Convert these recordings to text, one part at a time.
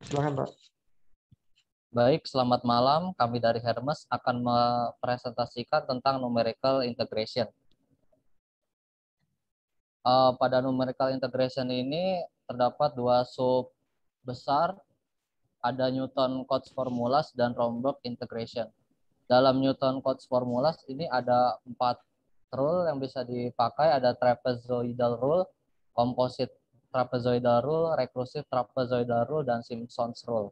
Silakan, Pak. Baik, selamat malam. Kami dari Hermes akan mempresentasikan tentang numerical integration. Pada numerical integration ini terdapat dua sub besar, ada Newton-Cotes formulas dan Romberg integration. Dalam Newton-Cotes formulas ini ada 4 rule yang bisa dipakai, ada trapezoidal rule, composite trapezoidal rule, recursive trapezoidal rule, dan Simpson's rule.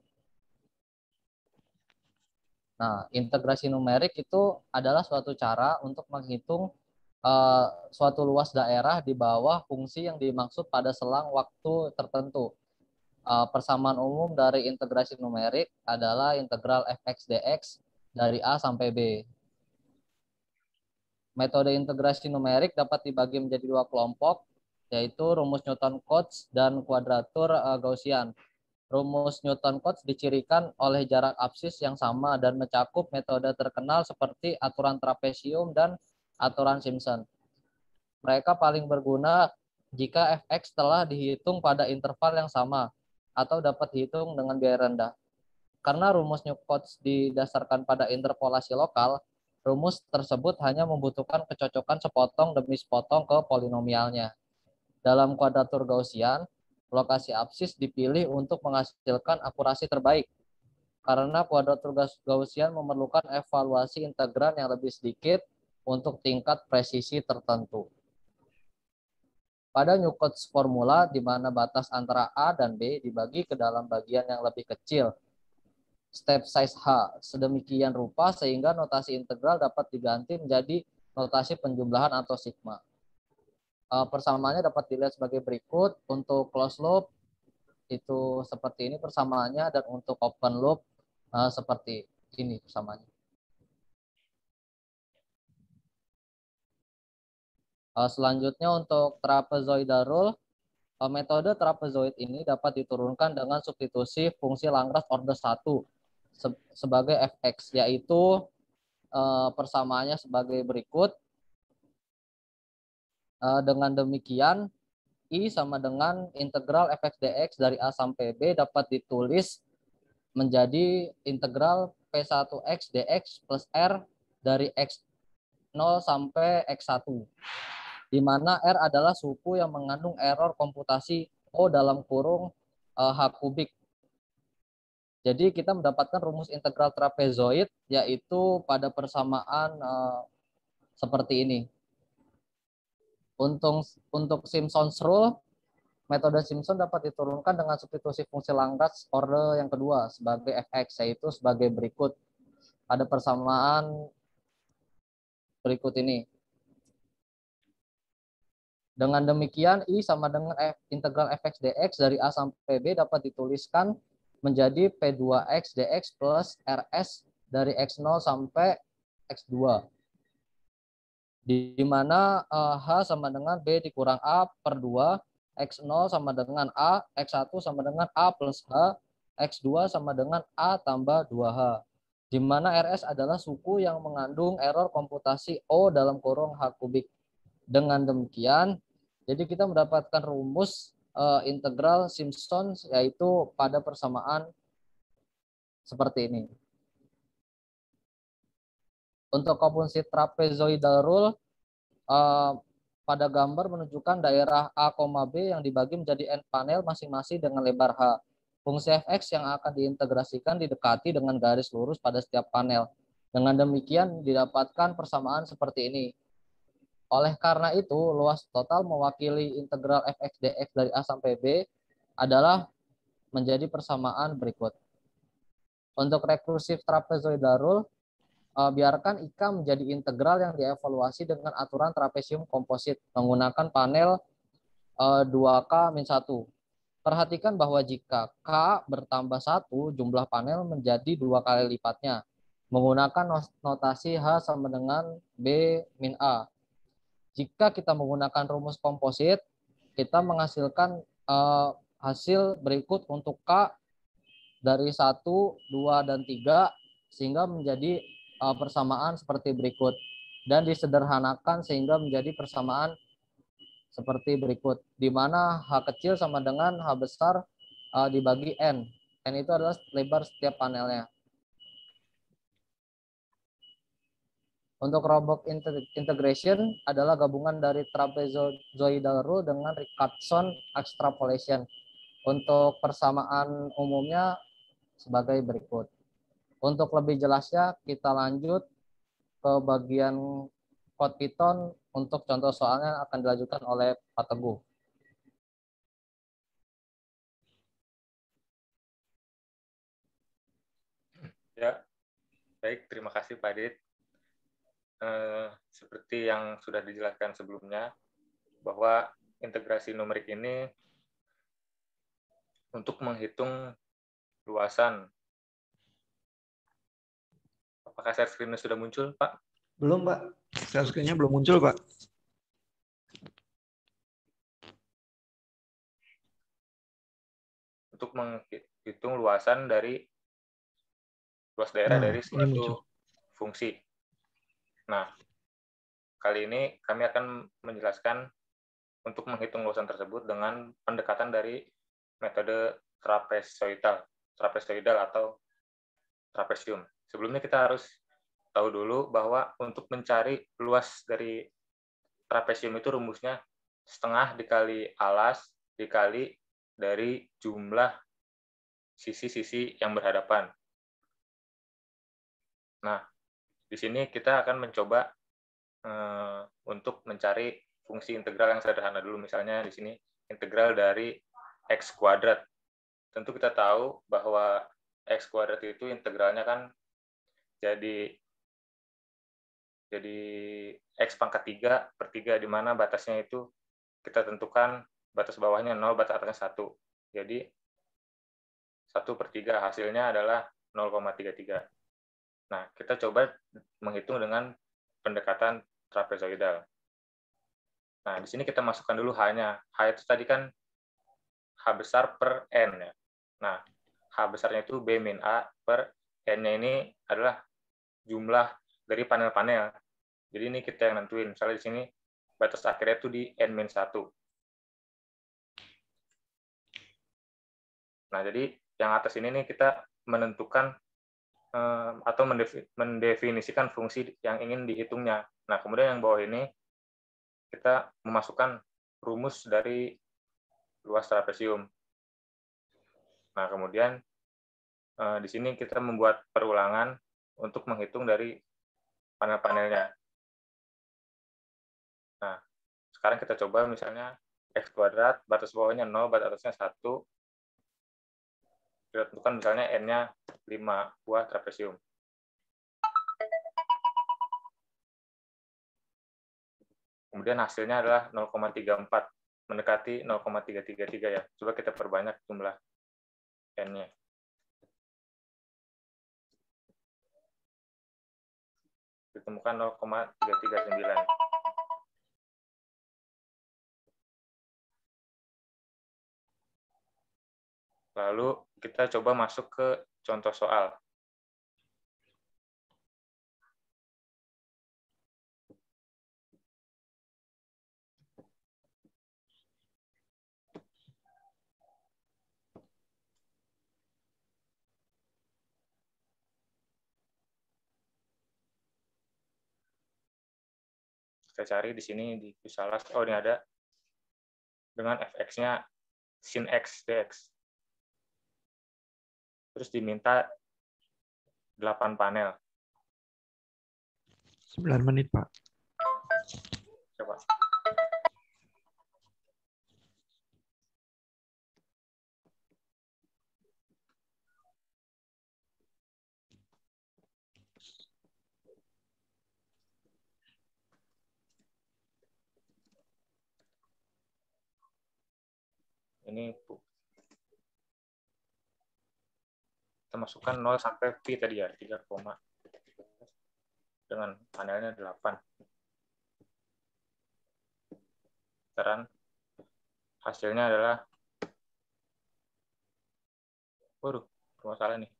Nah, integrasi numerik itu adalah suatu cara untuk menghitung suatu luas daerah di bawah fungsi yang dimaksud pada selang waktu tertentu. Persamaan umum dari integrasi numerik adalah integral fx dx dari A sampai B. Metode integrasi numerik dapat dibagi menjadi dua kelompok, yaitu rumus Newton-Cotes dan kuadratur Gaussian. Rumus Newton-Cotes dicirikan oleh jarak absis yang sama dan mencakup metode terkenal seperti aturan trapesium dan aturan Simpson. Mereka paling berguna jika fx telah dihitung pada interval yang sama atau dapat dihitung dengan biaya rendah. Karena rumus Newton-Cotes didasarkan pada interpolasi lokal, rumus tersebut hanya membutuhkan kecocokan sepotong demi sepotong ke polinomialnya. Dalam kuadratur Gaussian, lokasi absis dipilih untuk menghasilkan akurasi terbaik. Karena kuadratur Gaussian memerlukan evaluasi integran yang lebih sedikit untuk tingkat presisi tertentu. Pada Newton-Cotes formula, di mana batas antara A dan B dibagi ke dalam bagian yang lebih kecil, step size H, sedemikian rupa sehingga notasi integral dapat diganti menjadi notasi penjumlahan atau sigma. Persamaannya dapat dilihat sebagai berikut. Untuk closed loop itu seperti ini persamaannya, dan untuk open loop seperti ini persamaannya. Selanjutnya untuk trapezoidal rule, metode trapezoid ini dapat diturunkan dengan substitusi fungsi Lagrange order 1 sebagai fx, yaitu persamaannya sebagai berikut. Dengan demikian, I sama dengan integral fx dx dari A sampai B dapat ditulis menjadi integral P1x dx plus R dari X0 sampai X1, di mana R adalah suku yang mengandung error komputasi O dalam kurung H kubik. Jadi kita mendapatkan rumus integral trapezoid, yaitu pada persamaan seperti ini. Untuk Simpson's rule, metode Simpson dapat diturunkan dengan substitusi fungsi Lagrange order yang kedua sebagai fx, yaitu sebagai berikut. Ada persamaan berikut ini. Dengan demikian, I sama dengan integral fx dx dari A sampai B dapat dituliskan menjadi P2x dx plus RS dari X0 sampai X2. Di mana H sama dengan B dikurang A per 2, X0 sama dengan A, X1 sama dengan A plus H, X2 sama dengan A tambah 2H. Di mana RS adalah suku yang mengandung error komputasi O dalam kurung H kubik. Dengan demikian, jadi kita mendapatkan rumus integral Simpson, yaitu pada persamaan seperti ini. Untuk composite trapezoidal rule, pada gambar menunjukkan daerah A, B yang dibagi menjadi N panel masing-masing dengan lebar H. Fungsi fx yang akan diintegrasikan didekati dengan garis lurus pada setiap panel. Dengan demikian didapatkan persamaan seperti ini. Oleh karena itu, luas total mewakili integral fx dx dari A sampai B adalah menjadi persamaan berikut. Untuk recursive trapezoidal rule, biarkan IK menjadi integral yang dievaluasi dengan aturan trapesium komposit menggunakan panel 2K-1. Perhatikan bahwa jika K bertambah 1, jumlah panel menjadi 2 kali lipatnya. Menggunakan notasi H sama dengan B min A. Jika kita menggunakan rumus komposit, kita menghasilkan hasil berikut untuk K dari 1, 2, dan 3, sehingga menjadi persamaan seperti berikut. Dan disederhanakan sehingga menjadi persamaan seperti berikut, di mana H kecil sama dengan H besar dibagi N. N itu adalah lebar setiap panelnya. Untuk Roboc integration adalah gabungan dari trapezoidal rule dengan Richardson extrapolation. Untuk persamaan umumnya sebagai berikut. Untuk lebih jelasnya kita lanjut ke bagian code Python. Untuk contoh soalnya akan dilanjutkan oleh Pak Teguh. Ya, baik, terima kasih Pak Dit. Seperti yang sudah dijelaskan sebelumnya, bahwa integrasi numerik ini untuk menghitung luasan. Apakah share screen-nya sudah muncul, Pak? Belum, Pak. Share screen-nya belum muncul, Pak. Untuk menghitung luasan dari luas daerah dari suatu fungsi. Nah, kali ini kami akan menjelaskan untuk menghitung luasan tersebut dengan pendekatan dari metode trapezoidal atau trapesium. Sebelumnya kita harus tahu dulu bahwa untuk mencari luas dari trapesium itu rumusnya setengah dikali alas dikali dari jumlah sisi-sisi yang berhadapan. Nah, di sini kita akan mencoba untuk mencari fungsi integral yang sederhana dulu. Misalnya di sini integral dari x kuadrat. Tentu kita tahu bahwa x kuadrat itu integralnya kan jadi x pangkat 3 per 3, di mana batasnya itu kita tentukan batas bawahnya 0, batas atasnya 1. Jadi 1 per 3 hasilnya adalah 0,33. Nah, kita coba menghitung dengan pendekatan trapezoidal. Nah, di sini kita masukkan dulu H-nya. H itu tadi kan H besar per N. Ya. Nah, H besarnya itu B min A per N-nya ini adalah jumlah dari panel-panel. Jadi ini kita yang nentuin. Misalnya di sini batas akhirnya itu di N-1. Nah, jadi yang atas ini nih kita menentukan atau mendefinisikan fungsi yang ingin dihitungnya. Nah, kemudian yang bawah ini kita memasukkan rumus dari luas trapesium. Nah, kemudian di sini kita membuat perulangan untuk menghitung dari panel-panelnya. Nah, sekarang kita coba misalnya x kuadrat, batas bawahnya 0, batas atasnya 1. Kita tentukan misalnya N-nya 5 buah trapesium. Kemudian hasilnya adalah 0,34, mendekati 0,333 ya. Coba kita perbanyak jumlah N-nya. Ditemukan 0,339. Lalu kita coba masuk ke contoh soal. Kita cari di sini di Kusalas. Oh, ini ada dengan fx-nya sin x dx. Terus diminta 8 panel. 9 menit, Pak. Coba. Ini kita masukkan 0 sampai V tadi ya, 3, dengan panelnya 8. Sekarang hasilnya adalah, waduh, masalah nih.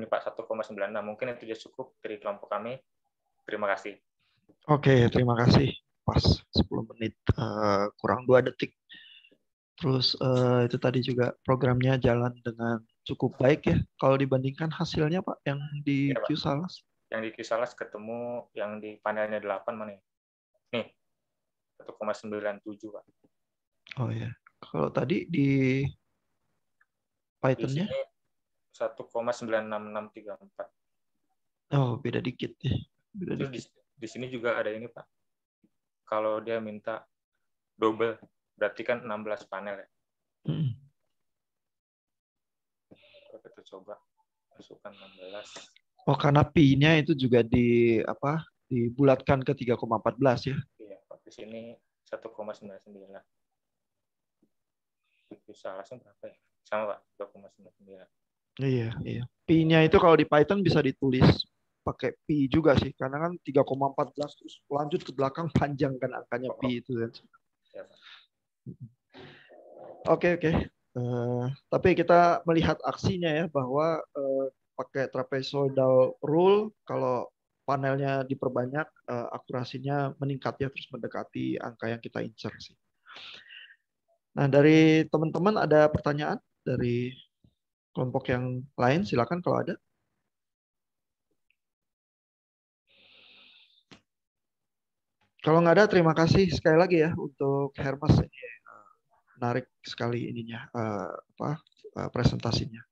Ini Pak 1,96. Mungkin itu sudah cukup dari kelompok kami. Terima kasih. Oke, terima kasih. pas 10 menit kurang 2 detik. Terus itu tadi juga programnya jalan dengan cukup baik ya. Kalau dibandingkan hasilnya Pak yang di Iya, Pak. QSalas. Yang di QSalas ketemu yang di panelnya 8 mana ya? Nih, 1,97 Pak. Oh ya. Kalau tadi di Di Python-nya? sini 1,96634. Oh, beda dikit ya. Beda Terus dikit. di sini juga ada ini Pak. Kalau dia minta double, berarti kan 16 panel ya. Hmm. Kita coba masukkan 16. Oh, karena pi-nya itu juga dibulatkan ke 3,14 ya. Iya, Pak. Di sini 1,99. Bisa langsung berapa ya? Sama Pak, 2,99. Iya, iya. Pi-nya itu kalau di Python bisa ditulis pakai pi juga sih, karena kan 3,14 terus lanjut ke belakang panjang kan angkanya pi itu kan. Ya, Pak. Oke. Tapi kita melihat aksinya ya bahwa pakai trapezoidal rule kalau panelnya diperbanyak akurasinya meningkat ya, terus mendekati angka yang kita incer sih. Nah, dari teman-teman ada pertanyaan dari kelompok yang lain, silakan kalau ada. Kalau nggak ada, terima kasih sekali lagi ya untuk Hermas, ini menarik sekali ininya presentasinya.